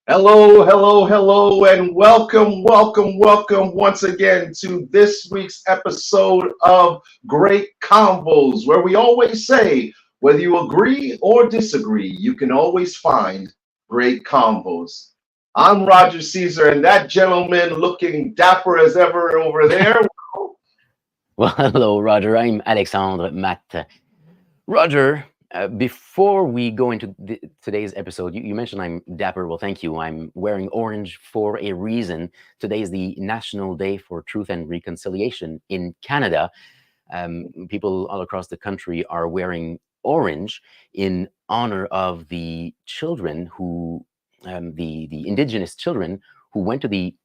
Hello, hello, hello, and welcome once again to this week's episode of Great Convos, where we always say, whether you agree or disagree, you can always find great convos. I'm Roger Caesar, and that gentleman looking dapper as ever over there. Well, hello, Roger. I'm Alexandre Matt. Roger, before we go into today's episode, you mentioned I'm dapper. Well, thank you. I'm wearing orange for a reason. Today is the National Day for Truth and Reconciliation in Canada. People all across the country are wearing orange in honor of the children who, the Indigenous children who went to the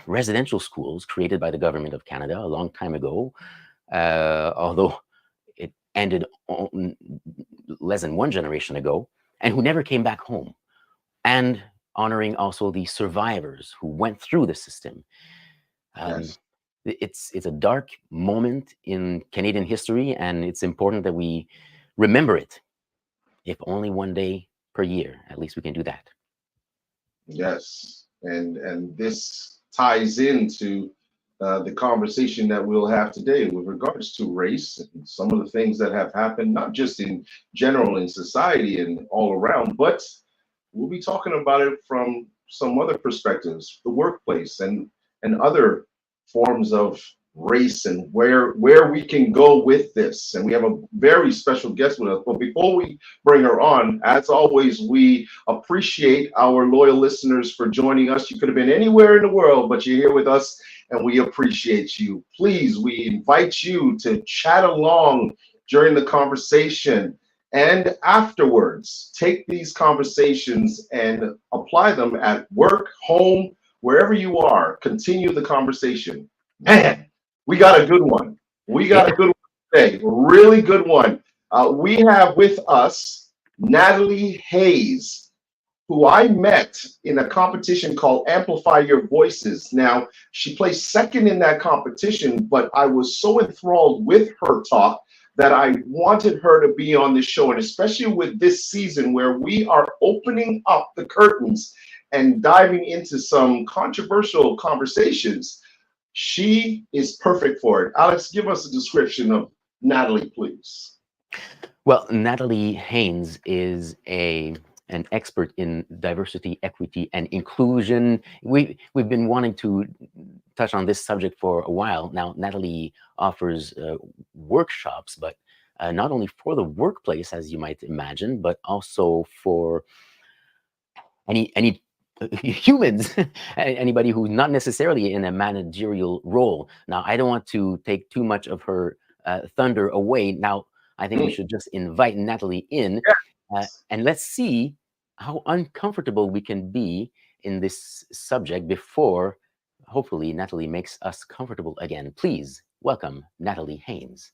residential schools created by the government of Canada a long time ago, although it ended less than one generation ago, and who never came back home, and honoring also the survivors who went through the system. Yes. It's a dark moment in Canadian history, and it's important that we remember it, if only one day per year. At least we can do that. Yes, and this ties into the conversation that we'll have today with regards to race and some of the things that have happened, not just in general in society and all around, but we'll be talking about it from some other perspectives, the workplace and other forms of race and where we can go with this. And we have a very special guest with us. But before we bring her on, as always, we appreciate our loyal listeners for joining us. You could have been anywhere in the world, but you're here with us, and we appreciate you. Please, we invite you to chat along during the conversation. And afterwards, take these conversations and apply them at work, home, wherever you are. Continue the conversation. Man, we got a good one. We got a good one today. Really good one. We have with us Natalie Haynes, who I met in a competition called Amplify Your Voices. Now, she placed second in that competition, but I was so enthralled with her talk that I wanted her to be on this show, and especially with this season where we are opening up the curtains and diving into some controversial conversations. She is perfect for it. Alex, give us a description of Natalie, please. Well, Natalie Haynes is an expert in diversity, equity, and inclusion. We've been wanting to touch on this subject for a while now. Natalie offers workshops, but not only for the workplace, as you might imagine, but also for any humans, anybody who's not necessarily in a managerial role. Now, I don't want to take too much of her thunder away. Now, I think we should just invite Natalie in, and let's see how uncomfortable we can be in this subject before, hopefully, Natalie makes us comfortable again. Please welcome Natalie Haynes.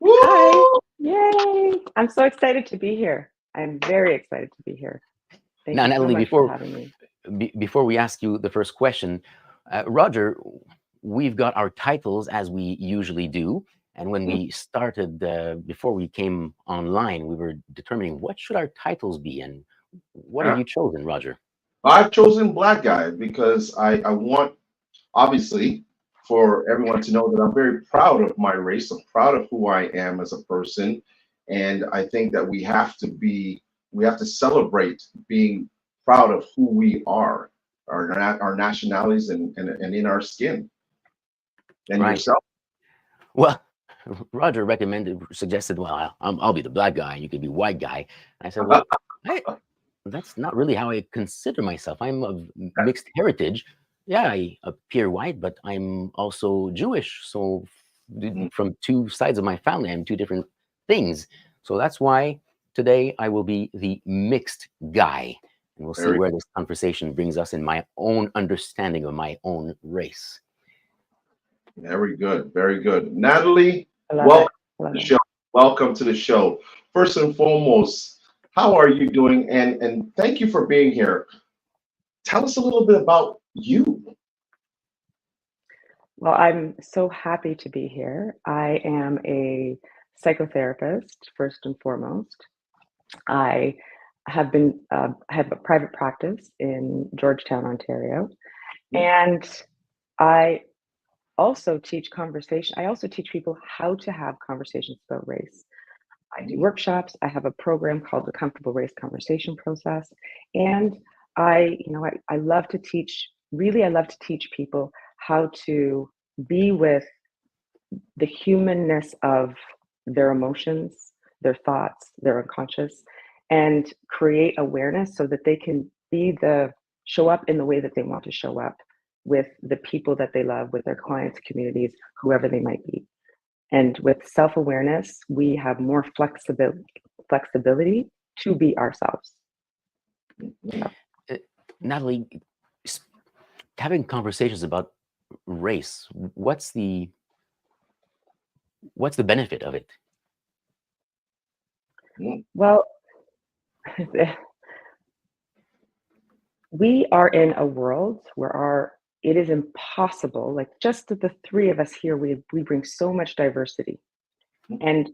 Hi. Yay. I'm so excited to be here. I'm very excited to be here. Thank you Natalie, so much for having me. Before we ask you the first question, Roger, we've got our titles as we usually do. And when we started, before we came online, we were determining what should our titles be. And what have you chosen, Roger? I've chosen Black Guy because I want, obviously, for everyone to know that I'm very proud of my race. I'm proud of who I am as a person. And I think that we have to celebrate being proud of who we are, our nationalities and in our skin. And yourself? Well, Roger suggested, well, I'll be the black guy and you could be white guy. And I said, well, that's not really how I consider myself. I'm of mixed heritage. Yeah, I appear white, but I'm also Jewish. So from two sides of my family, I'm two different things. So that's why today I will be the mixed guy. And we'll see where this conversation brings us in my own understanding of my own race. Very good. Very good. Natalie, welcome to the show. welcome to the show. First and foremost, how are you doing? And thank you for being here. Tell us a little bit about you. Well, I'm so happy to be here. I am a psychotherapist, first and foremost. I have a private practice in Georgetown, Ontario, and I also teach conversation. I also teach people how to have conversations about race. I do workshops. I have a program called the Comfortable Race Conversation Process, and I love to teach. Really, I love to teach people how to be with the humanness of their emotions, their thoughts, their unconscious, and create awareness so that they can show up in the way that they want to show up with the people that they love, with their clients, communities, whoever they might be. And with self-awareness, we have more flexibility to be ourselves. Natalie, having conversations about race, what's the benefit of it? Well, we are in a world where it is impossible, like just the three of us here, we bring so much diversity. And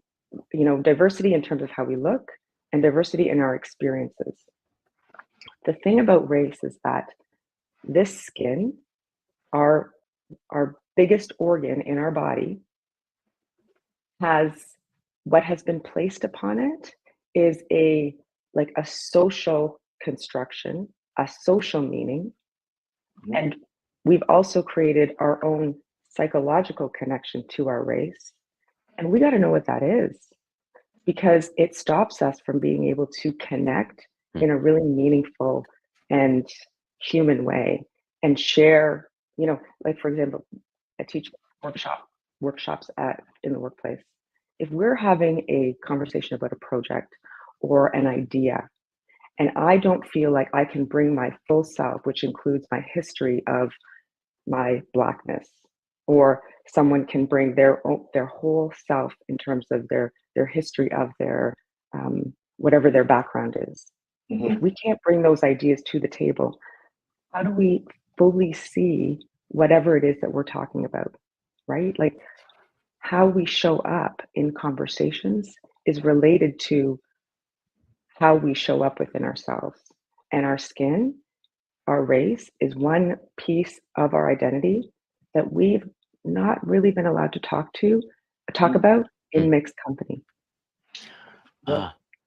diversity in terms of how we look and diversity in our experiences. The thing about race is that this skin, our biggest organ in our body, what has been placed upon it is a social construction, a social meaning. And we've also created our own psychological connection to our race. And we got to know what that is, because it stops us from being able to connect in a really meaningful and human way and share, like for example, I teach workshops in the workplace. If we're having a conversation about a project or an idea, and I don't feel like I can bring my full self, which includes my history of my Blackness, or someone can bring their whole self in terms of their history of their whatever their background is. If we can't bring those ideas to the table, how do we fully see whatever it is that we're talking about, right? Like how we show up in conversations is related to how we show up within ourselves. And our skin, our race, is one piece of our identity that we've not really been allowed to talk about in mixed company.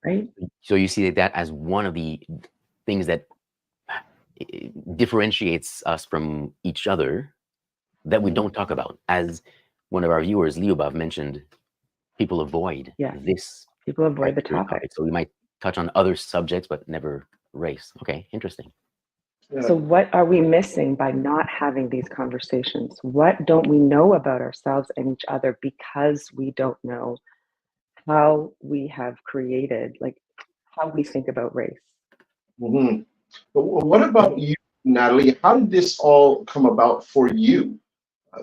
Right? So you see that as one of the things that differentiates us from each other that we don't talk about. As one of our viewers, Liubov, mentioned, people avoid this. People avoid the topic. So we might touch on other subjects, but never race. Okay, interesting. So what are we missing by not having these conversations? What don't we know about ourselves and each other because we don't know how we have created, like how we think about race? But what about you, Natalie? How did this all come about for you?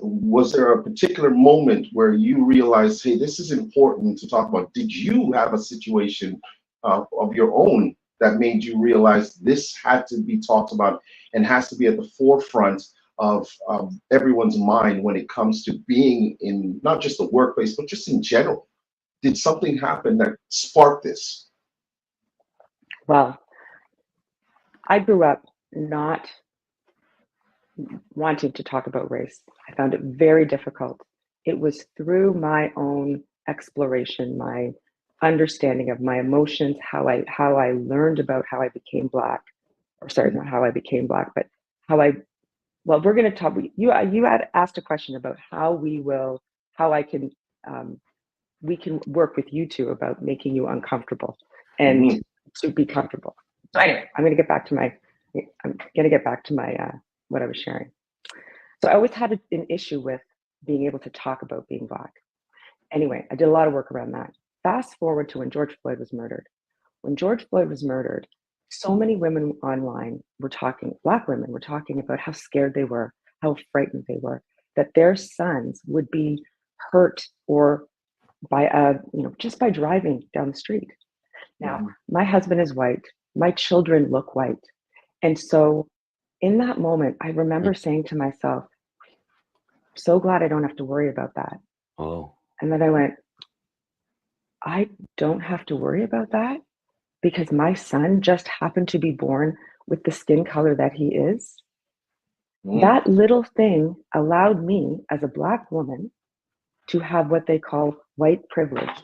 Was there a particular moment where you realized, hey, this is important to talk about? Did you have a situation of your own that made you realize this had to be talked about and has to be at the forefront of everyone's mind when it comes to being in not just the workplace, but just in general? Did something happen that sparked this? Well, I grew up not wanting to talk about race. I found it very difficult. It was through my own exploration, my understanding of my emotions, how I learned about how I became Black, or sorry, not how I became Black, but we're going to talk. You had asked a question about we can work with you two about making you uncomfortable and to be comfortable. So anyway, I'm going to get back to my what I was sharing. So I always had an issue with being able to talk about being Black. Anyway, I did a lot of work around that. Fast forward to when George Floyd was murdered. When George Floyd was murdered, so many women online Black women were talking about how scared they were, how frightened they were, that their sons would be hurt or by just by driving down the street. Now, my husband is white, my children look white. And so in that moment, I remember saying to myself, so glad I don't have to worry about that. Oh. And then I went, I don't have to worry about that because my son just happened to be born with the skin color that he is. That little thing allowed me as a Black woman to have what they call white privilege,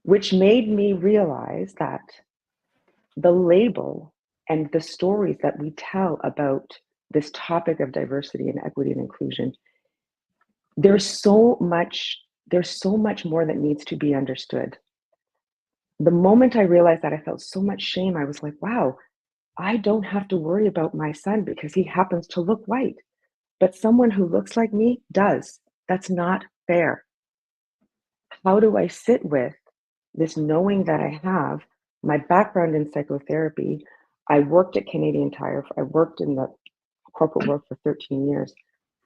which made me realize that the label and the stories that we tell about this topic of diversity and equity and inclusion, there's so much more that needs to be understood. The moment I realized that, I felt so much shame. I was like, wow, I don't have to worry about my son because he happens to look white, but someone who looks like me does. That's not fair. How do I sit with this knowing that I have my background in psychotherapy? I worked at Canadian Tire. I worked in the corporate world for 13 years.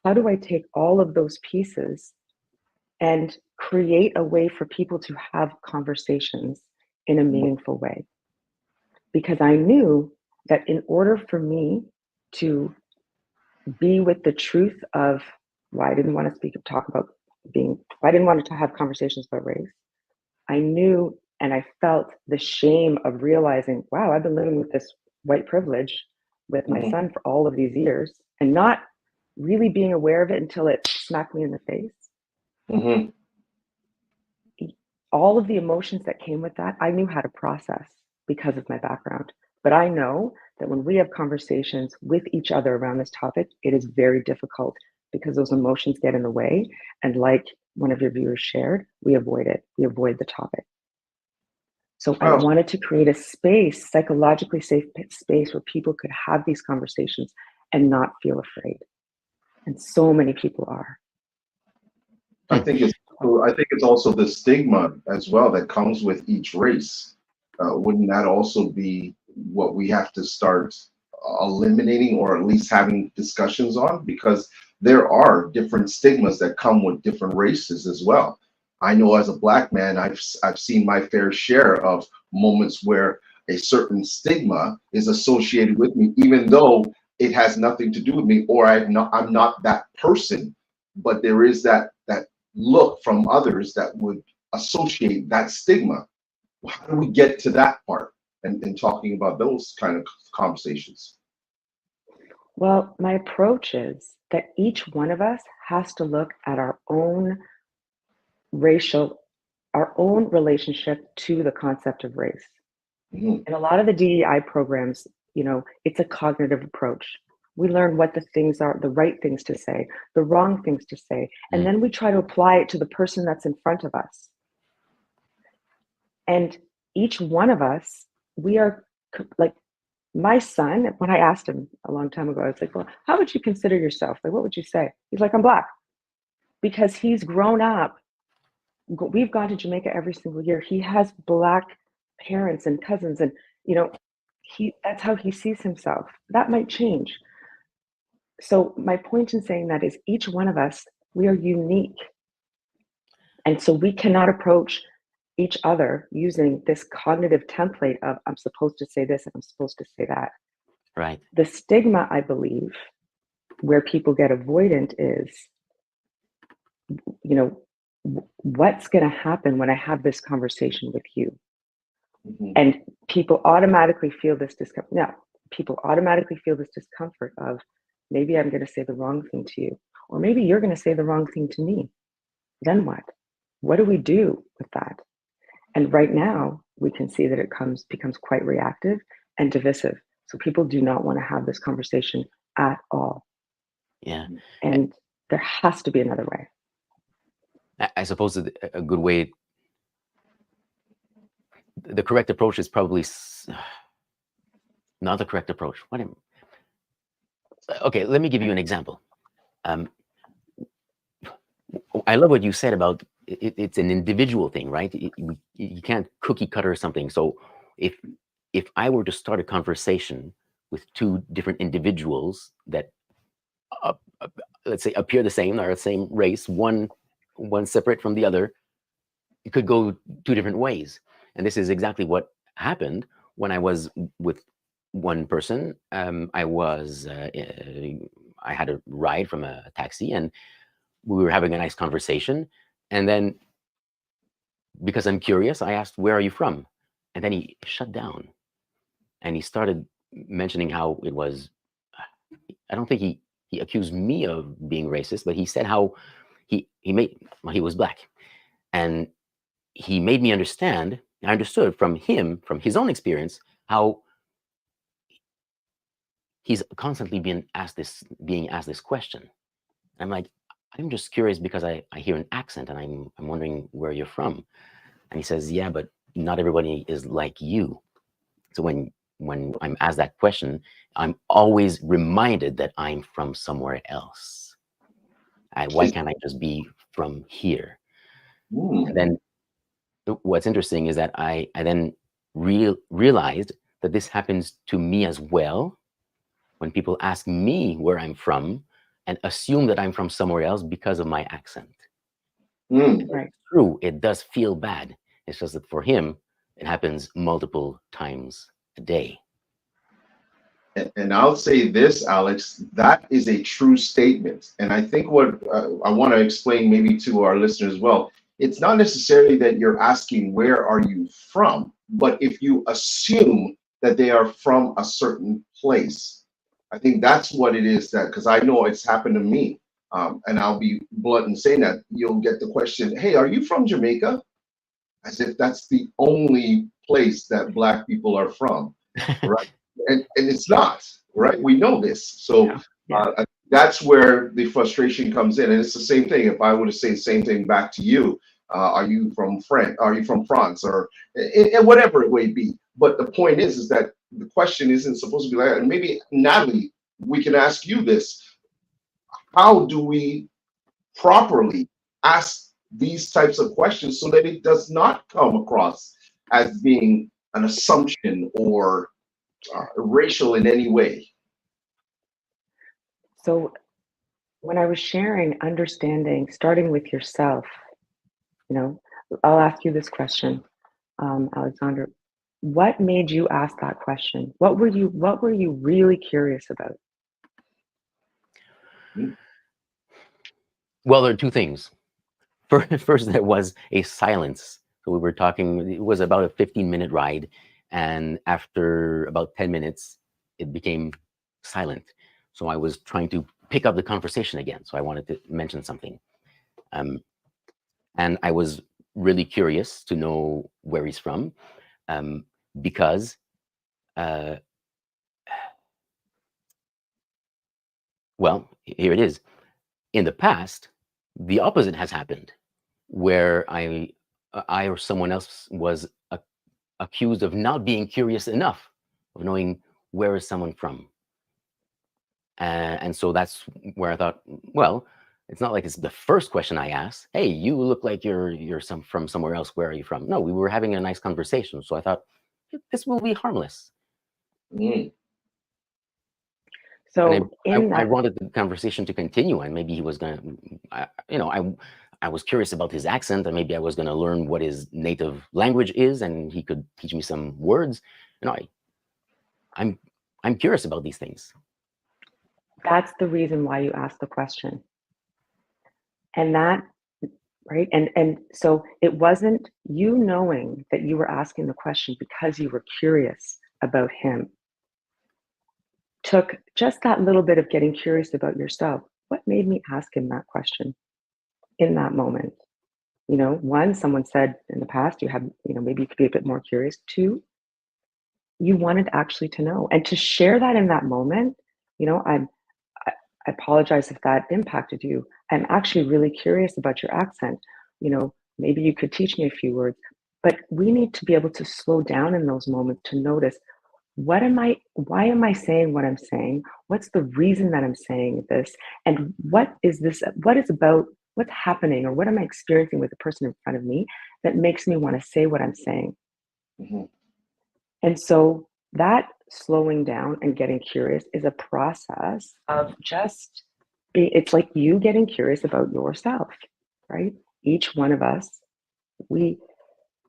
How do I take all of those pieces and create a way for people to have conversations in a meaningful way? Because I knew that in order for me to be with the truth of why I didn't want to I didn't want to have conversations about race. I knew and I felt the shame of realizing, wow, I've been living with this white privilege with my son for all of these years and not really being aware of it until it smacked me in the face. All of the emotions that came with that, I knew how to process because of my background. But I know that when we have conversations with each other around this topic, it is very difficult because those emotions get in the way. And like one of your viewers shared, we avoid it. We avoid the topic. So I wanted to create a space, psychologically safe space where people could have these conversations and not feel afraid. And so many people are. I think it's also the stigma as well that comes with each race. Wouldn't that also be what we have to start eliminating or at least having discussions on? Because there are different stigmas that come with different races as well. I know as a Black man, I've seen my fair share of moments where a certain stigma is associated with me, even though it has nothing to do with me, or I'm not that person. But there is that look from others that would associate that stigma. How do we get to that part and talking about those kind of conversations? Well, my approach is that each one of us has to look at our own relationship to the concept of race. In a lot of the DEI programs, it's a cognitive approach. We learn what the things are, the right things to say, the wrong things to say, and then we try to apply it to the person that's in front of us. And each one of us, we are like, my son, when I asked him a long time ago, I was like, well, how would you consider yourself? Like, what would you say? He's like, I'm Black. Because he's grown up. We've gone to Jamaica every single year. He has Black parents and cousins, and that's how he sees himself. That might change. So my point in saying that is each one of us, we are unique. And so we cannot approach each other using this cognitive template of I'm supposed to say this and I'm supposed to say that. Right. The stigma, I believe, where people get avoidant is, what's going to happen when I have this conversation with you? And people automatically feel this discomfort. Now, people automatically feel this discomfort of maybe I'm going to say the wrong thing to you, or maybe you're going to say the wrong thing to me. Then what? What do we do with that? And right now, we can see that it becomes quite reactive and divisive. So people do not want to have this conversation at all. Yeah. And there has to be another way. I suppose a good way, the correct approach is probably not the correct approach. Okay, let me give you an example. I love what you said about it's an individual thing, right? You can't cookie cutter something. So if I were to start a conversation with two different individuals that let's say appear the same, are the same race, one one separate from the other, it could go two different ways. And this is exactly what happened when I was with one person. I had a ride from a taxi, and we were having a nice conversation. And then, because I'm curious, I asked, "Where are you from?" And then he shut down, and he started mentioning how it was. I don't think he accused me of being racist, but he said how he was black, and he made me understand. I understood from him, from his own experience, how he's constantly being asked this question. I'm like, I'm just curious because I hear an accent, and I'm wondering where you're from. And he says, yeah, but not everybody is like you. So when I'm asked that question, I'm always reminded that I'm from somewhere else. Why can't I just be from here? And then what's interesting is that I then realized that this happens to me as well when people ask me where I'm from and assume that I'm from somewhere else because of my accent. Right. True, it does feel bad. It's just that for him, it happens multiple times a day. And I'll say this, Alex, that is a true statement. And I think what I want to explain maybe to our listeners as well, it's not necessarily that you're asking where are you from, but if you assume that they are from a certain place, I think that's what it is. That because I know it's happened to me, and I'll be blunt in saying that you'll get the question, "Hey, are you from Jamaica?" As if that's the only place that Black people are from, right? And it's not, right? We know this. So that's where the frustration comes in. And it's the same thing. If I were to say the same thing back to you, are you from France? Are you from France? Or and whatever it may be. But the point is that the question isn't supposed to be like that. And maybe, Natalie, we can ask you this. How do we properly ask these types of questions so that it does not come across as being an assumption or racial in any way? So when I was sharing understanding, starting with yourself, I'll ask you this question, Alexander. What made you ask that question? What were you really curious about? Well, there are two things. First, there was a silence. So we were talking, it was about a 15-minute ride. And after about 10 minutes, it became silent. So I was trying to pick up the conversation again. So I wanted to mention something. And I was really curious to know where he's from, because well, here it is. In the past, the opposite has happened, where I or someone else was accused of not being curious enough, of knowing where is someone from. And so that's where I thought, well, it's not like it's the first question I asked. Hey, you look like you're from somewhere else. Where are you from? No, we were having a nice conversation. So I thought, this will be harmless. So I wanted the conversation to continue, and maybe he was gonna, I was curious about his accent, and maybe I was gonna learn what his native language is, and he could teach me some words. I'm curious about these things. That's the reason why you asked the question. And that, right? And so it wasn't you knowing that you were asking the question because you were curious about him. Took just that little bit of getting curious about yourself. What made me ask him that question in that moment? One, someone said in the past, you have, maybe you could be a bit more curious. Two, you wanted actually to know. And to share that in that moment, I apologize if that impacted you. I'm actually really curious about your accent. Maybe you could teach me a few words, but we need to be able to slow down in those moments to notice, why am I saying what I'm saying? What's the reason that I'm saying this? And what's happening, or what am I experiencing with the person in front of me that makes me want to say what I'm saying? And so that slowing down and getting curious is a process of it's like you getting curious about yourself, right? each one of us,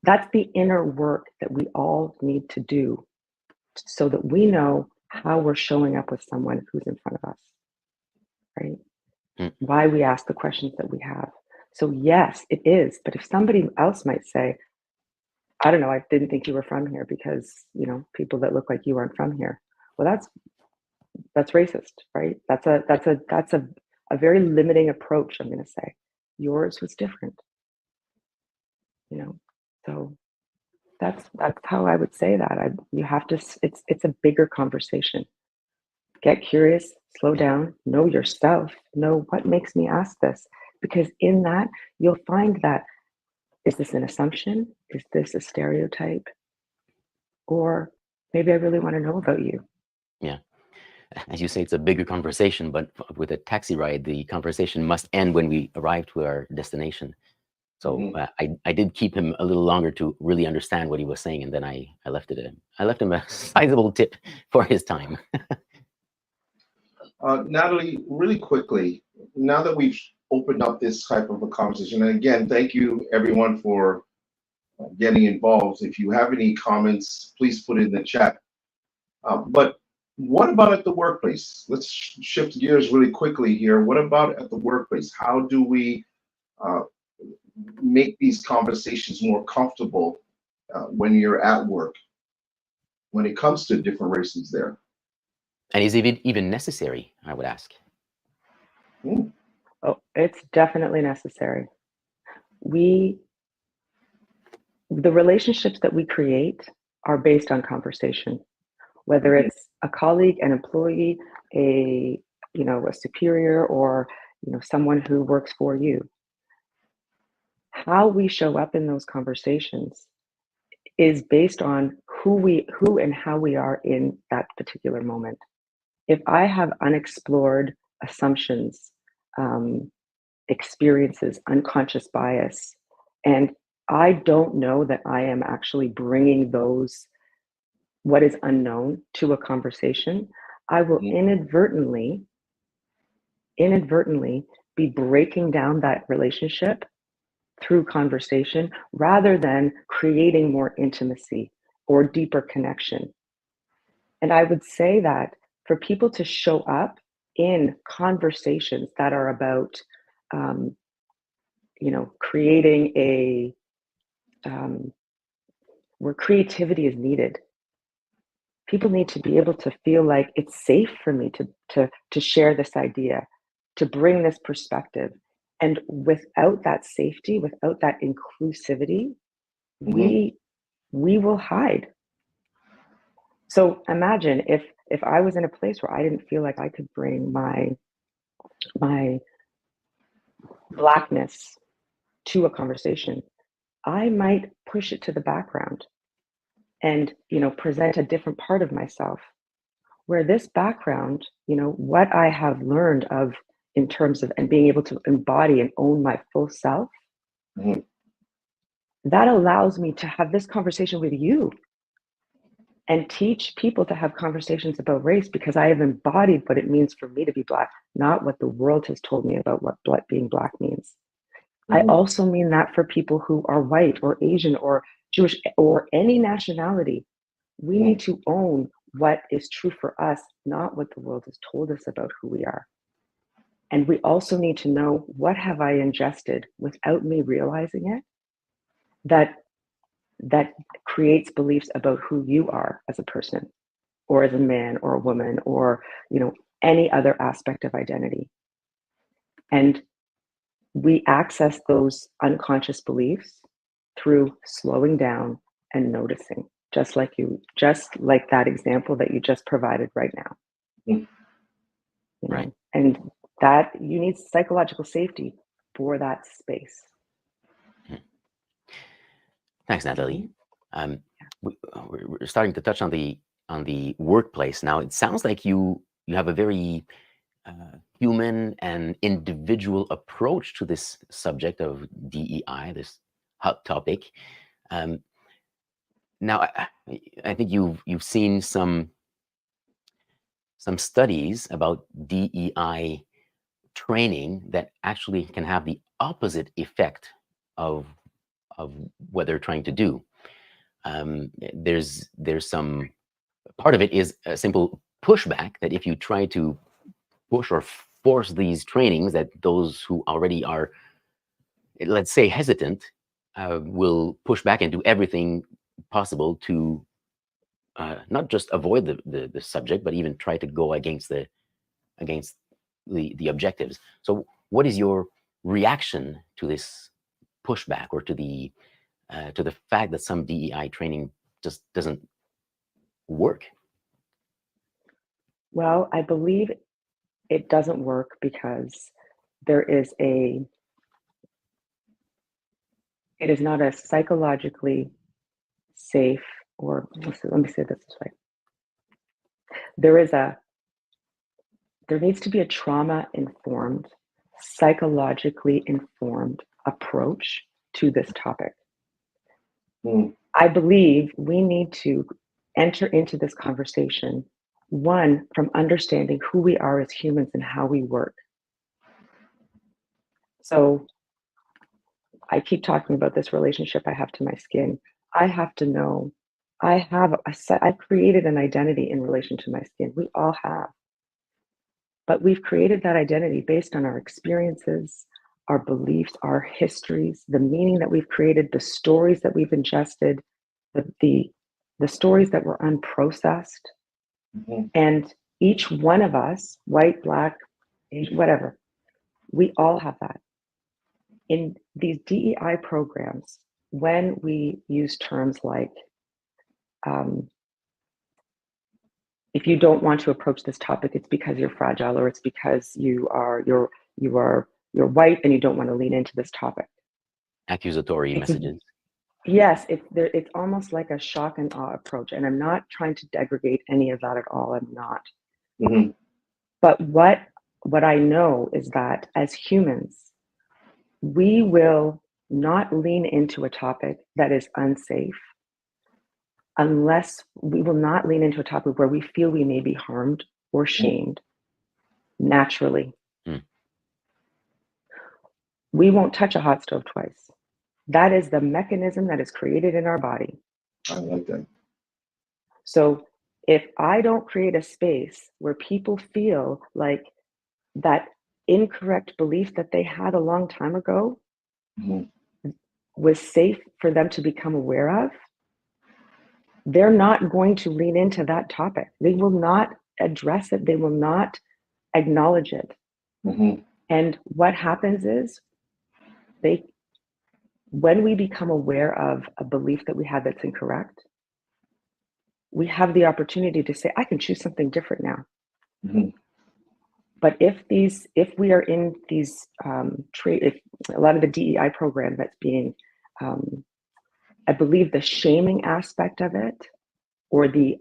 that's the inner work that we all need to do so that we know how we're showing up with someone who's in front of us, right? Why we ask the questions that we have. So yes, it is. But if somebody else might say, I don't know, I didn't think you were from here because, you know, people that look like you aren't from here. Well, that's racist, right? That's a very limiting approach, I'm going to say. Yours was different, you know. So that's how I would say that. You have to. It's a bigger conversation. Get curious, slow down, know yourself, know what makes me ask this, because in that you'll find that, is this an assumption? Is this a stereotype? Or maybe I really want to know about you. Yeah. As you say, it's a bigger conversation, but with a taxi ride, the conversation must end when we arrive to our destination. So I did keep him a little longer to really understand what he was saying, and then I left him a sizable tip for his time. Natalie, really quickly, now that we've opened up this type of a conversation, and again, thank you everyone for getting involved. If you have any comments, please put it in the chat. But what about at the workplace? Let's shift gears really quickly here. What about at the workplace? How do we make these conversations more comfortable when you're at work, when it comes to different races there? And is it even necessary, I would ask? Oh, it's definitely necessary. The relationships that we create are based on conversation, whether it's a colleague, an employee, a superior, or someone who works for you. How we show up in those conversations is based on who and how we are in that particular moment. If I have unexplored assumptions, experiences, unconscious bias, and I don't know that I am actually bringing what is unknown to a conversation, I will inadvertently be breaking down that relationship through conversation rather than creating more intimacy or deeper connection. And I would say that for people to show up in conversations that are about, creating where creativity is needed, people need to be able to feel like it's safe for me to share this idea, to bring this perspective. And without that safety, without that inclusivity, we will hide. So imagine if I was in a place where I didn't feel like I could bring my Blackness to a conversation, I might push it to the background and present a different part of myself, where this background, what I have learned of in terms of and being able to embody and own my full self, that allows me to have this conversation with you and teach people to have conversations about race, because I have embodied what it means for me to be Black, not what the world has told me about what being Black means. I also mean that for people who are white or Asian or Jewish or any nationality. We need to own what is true for us, not what the world has told us about who we are. And we also need to know, what have I ingested without me realizing it, that creates beliefs about who you are as a person, or as a man or a woman, or any other aspect of identity. And we access those unconscious beliefs through slowing down and noticing, just like that example that you just provided right now. Right. And that you need psychological safety for that space. Thanks, Natalie. We're starting to touch on the workplace now. It sounds like you have a very human and individual approach to this subject of DEI, this hot topic. Now, I think you've seen some studies about DEI training that actually can have the opposite effect of what they're trying to do. There's some part of it is a simple pushback, that if you try to push or force these trainings, that those who already are, let's say, hesitant, will push back and do everything possible to not just avoid the subject, but even try to go against the objectives. So what is your reaction to this pushback, or to the fact that some DEI training just doesn't work? Well, I believe it doesn't work because it is not a psychologically safe, or let me say this way. There needs to be a trauma-informed, psychologically informed approach to this topic. I believe we need to enter into this conversation, one, from understanding who we are as humans and how we work. So I keep talking about this relationship I have to my skin. I have to know I've created an identity in relation to my skin. We all have. But we've created that identity based on our experiences, our beliefs, our histories, the meaning that we've created, the stories that we've ingested, the stories that were unprocessed. And each one of us, white, black, Asian, whatever, we all have that. In these DEI programs, when we use terms like, if you don't want to approach this topic, it's because you're fragile, or it's because you're white and you don't want to lean into this topic. Accusatory messages. Yes, it's almost like a shock and awe approach, and I'm not trying to degrade any of that at all. I'm not. But what I know is that as humans, we will not lean into a topic that is unsafe unless we will not lean into a topic where we feel we may be harmed or shamed naturally. We won't touch a hot stove twice. That is the mechanism that is created in our body. I like that. So if I don't create a space where people feel like that incorrect belief that they had a long time ago was safe for them to become aware of, they're not going to lean into that topic. They will not address it. They will not acknowledge it. And what happens is, when we become aware of a belief that we have that's incorrect, we have the opportunity to say, I can choose something different now. But if we are in these if a lot of the DEI program that's being, I believe the shaming aspect of it, or the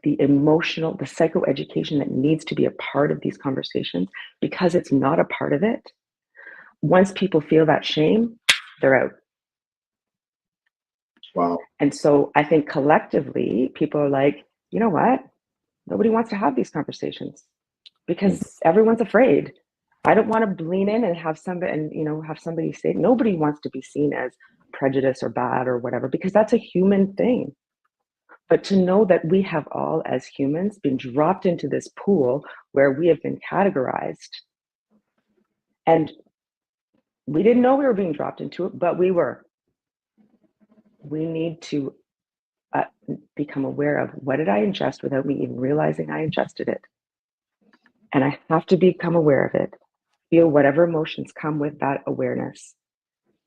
emotional, the psychoeducation that needs to be a part of these conversations, because it's not a part of it, once people feel that shame, they're out. Wow. And so I think collectively, people are like, you know what? Nobody wants to have these conversations because everyone's afraid. I don't want to lean in and have somebody say, nobody wants to be seen as prejudiced or bad or whatever, because that's a human thing. But to know that we have all, as humans, been dropped into this pool where we have been categorized, and we didn't know we were being dropped into it, but we were. We need to become aware of, what did I ingest without me even realizing I ingested it? And I have to become aware of it, feel whatever emotions come with that awareness,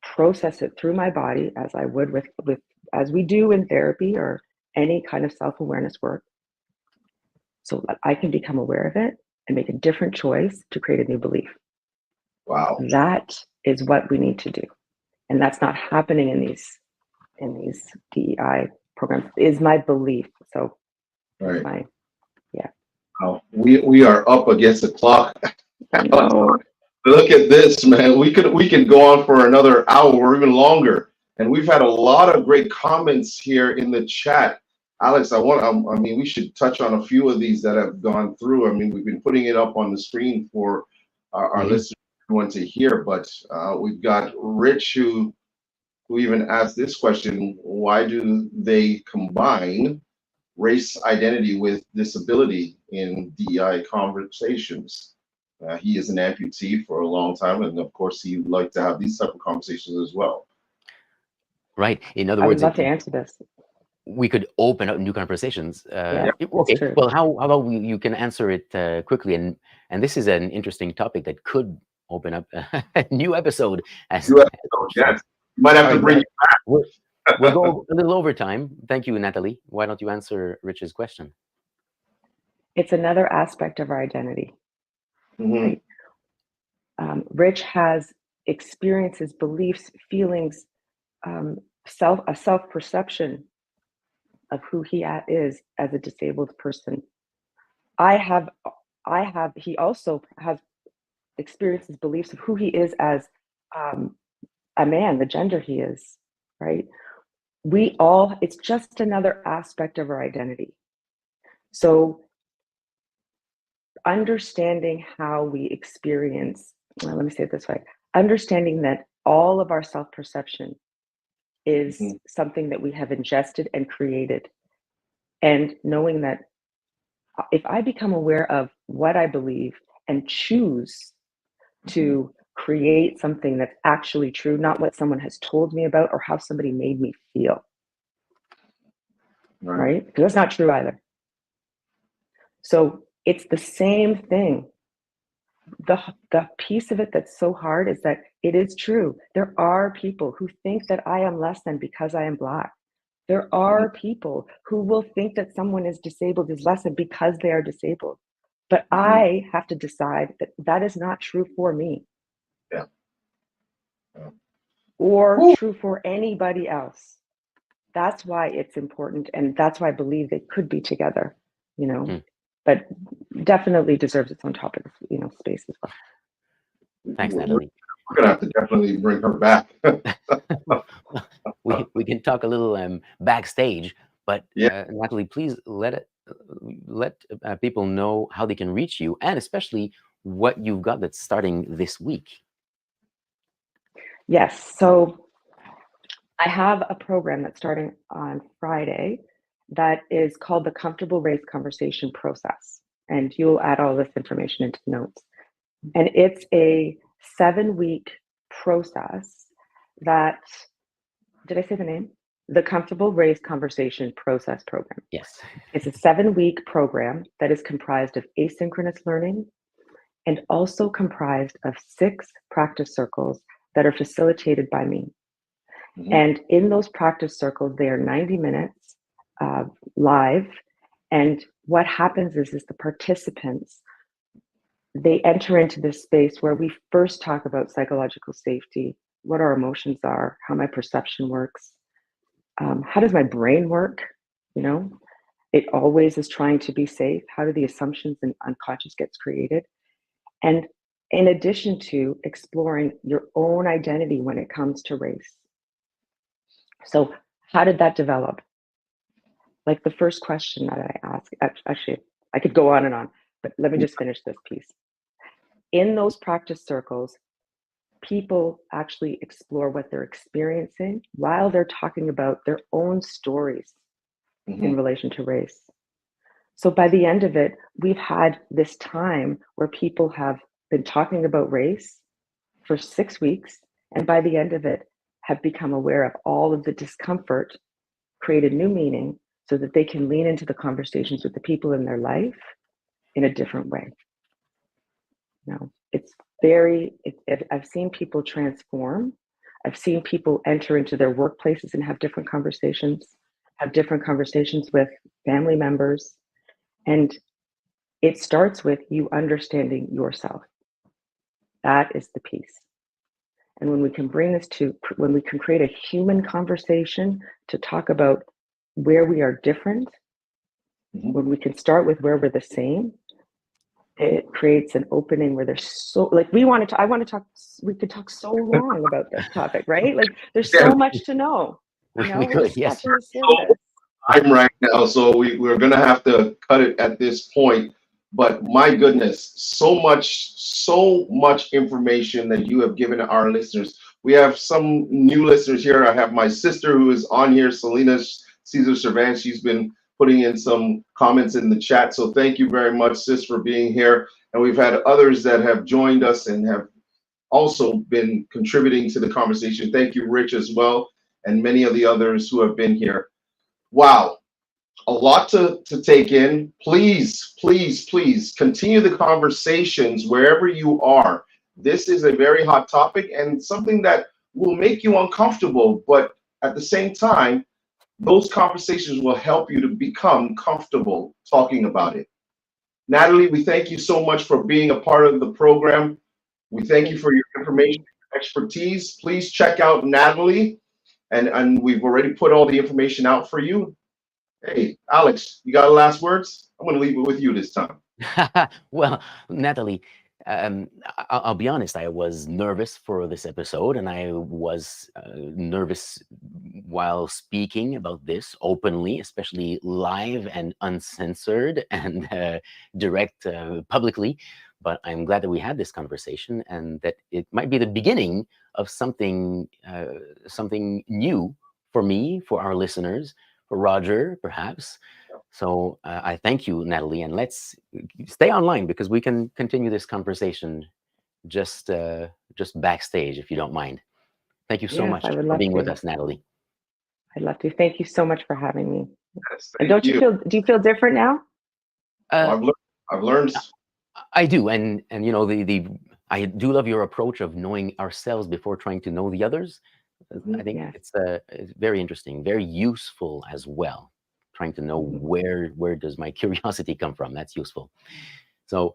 process it through my body as I would as we do in therapy or any kind of self-awareness work, so that I can become aware of it and make a different choice to create a new belief. Wow. That is what we need to do. And that's not happening in these DEI programs, is my belief. So right. Yeah. We are up against the clock. No. Look at this, man. We can go on for another hour or even longer. And we've had a lot of great comments here in the chat. Alex, we should touch on a few of these that have gone through. I mean, we've been putting it up on the screen for our listeners everyone to hear, but we've got Rich who even asked this question: why do they combine race identity with disability in DEI conversations? He is an amputee for a long time, and of course, he would like to have these type of conversations as well. Right. In other I would words, love to answer this. we could open up new conversations. Yeah, Okay. true. Well, how about you can answer it quickly, and this is an interesting topic that could open up a new episode. Yes, might have to bring you back. We'll go a little over time. Thank you, Natalie. Why don't you answer Rich's question? It's another aspect of our identity. Mhm. Right? Rich has experiences, beliefs, feelings, a self-perception of who he is as a disabled person. He also has experiences, beliefs of who he is as a man, the gender he is, right? It's just another aspect of our identity. So understanding how we experience, well, let me say it this way, understanding that all of our self-perception is something that we have ingested and created, and knowing that if I become aware of what I believe and choose to create something that's actually true, not what someone has told me about or how somebody made me feel, right? Because that's not true either. So it's the same thing. The piece of it that's so hard is that it is true. There are people who think that I am less than because I am Black. There are people who will think that someone is disabled is less than because they are disabled. But I have to decide that that is not true for me. Yeah. Or true for anybody else. That's why it's important, and that's why I believe they could be together, you know. But definitely deserves its own topic, you know, space as well. Thanks, Natalie. We're gonna have to definitely bring her back. we can talk a little backstage, but Natalie, please let people know how they can reach you, and especially what you've got that's starting this week. Yes, so I have a program that's starting on Friday that is called the Comfortable Race Conversation Process, and you'll add all this information into the notes. And it's a 7-week process that, did I say the name? The Comfortable Race Conversation Process Program. Yes. It's a 7-week program that is comprised of asynchronous learning and also comprised of 6 practice circles that are facilitated by me. And in those practice circles, they are 90 minutes live. And what happens is the participants, they enter into this space where we first talk about psychological safety, what our emotions are, how my perception works, how does my brain work? You know, it always is trying to be safe. How do the assumptions and unconscious gets created? And in addition to exploring your own identity when it comes to race. So how did that develop? Like the first question that I asked, actually, I could go on and on, but let me just finish this piece. In those practice circles, people actually explore what they're experiencing while they're talking about their own stories in relation to race. So by the end of it, we've had this time where people have been talking about race for 6 weeks, and by the end of it, have become aware of all of the discomfort, created new meaning so that they can lean into the conversations with the people in their life in a different way. No, I've seen people transform. I've seen people enter into their workplaces and have different conversations with family members. And it starts with you understanding yourself. That is the piece. And when we can when we can create a human conversation to talk about where we are different, when we can start with where we're the same, it creates an opening where there's so, like, we could talk so long about this topic, right? Like, there's so much to know. You know, We could, yes. I'm right now, so we're gonna have to cut it at this point. But my goodness, so much information that you have given our listeners. We have some new listeners here. I have my sister who is on here, Selena Caesar Cervantes. She's been putting in some comments in the chat. So thank you very much, sis, for being here. And we've had others that have joined us and have also been contributing to the conversation. Thank you, Rich, as well, and many of the others who have been here. Wow, a lot to take in. Please, please, please continue the conversations wherever you are. This is a very hot topic and something that will make you uncomfortable, but at the same time, those conversations will help you to become comfortable talking about it. Natalie, we thank you so much for being a part of the program. We thank you for your information, expertise. Please check out Natalie, and we've already put all the information out for you. Hey, Alex, you got last words? I'm going to leave it with you this time. Well, Natalie, I'll be honest, I was nervous for this episode, and I was nervous while speaking about this openly, especially live and uncensored and direct publicly. But I'm glad that we had this conversation, and that it might be the beginning of something new for me, for our listeners, for Roger, perhaps. So I thank you, Natalie, and let's stay online because we can continue this conversation just backstage, if you don't mind. Thank you so much for being with us, Natalie. I'd love to. Thank you so much for having me. Yes, and do you feel different now? I've learned. I do, and you know, I do love your approach of knowing ourselves before trying to know the others. I think it's very interesting, very useful as well. Trying to know where does my curiosity come from. That's useful. So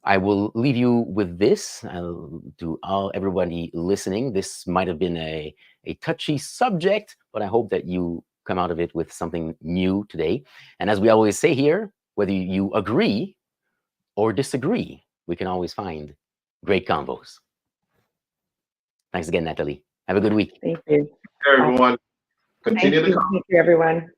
I will leave you with this. To everybody listening, this might have been a touchy subject, but I hope that you come out of it with something new today. And as we always say here, whether you agree or disagree, we can always find great convos. Thanks again, Natalie. Have a good week. Thank you. Hey, everyone. Continue the Thank you, everyone.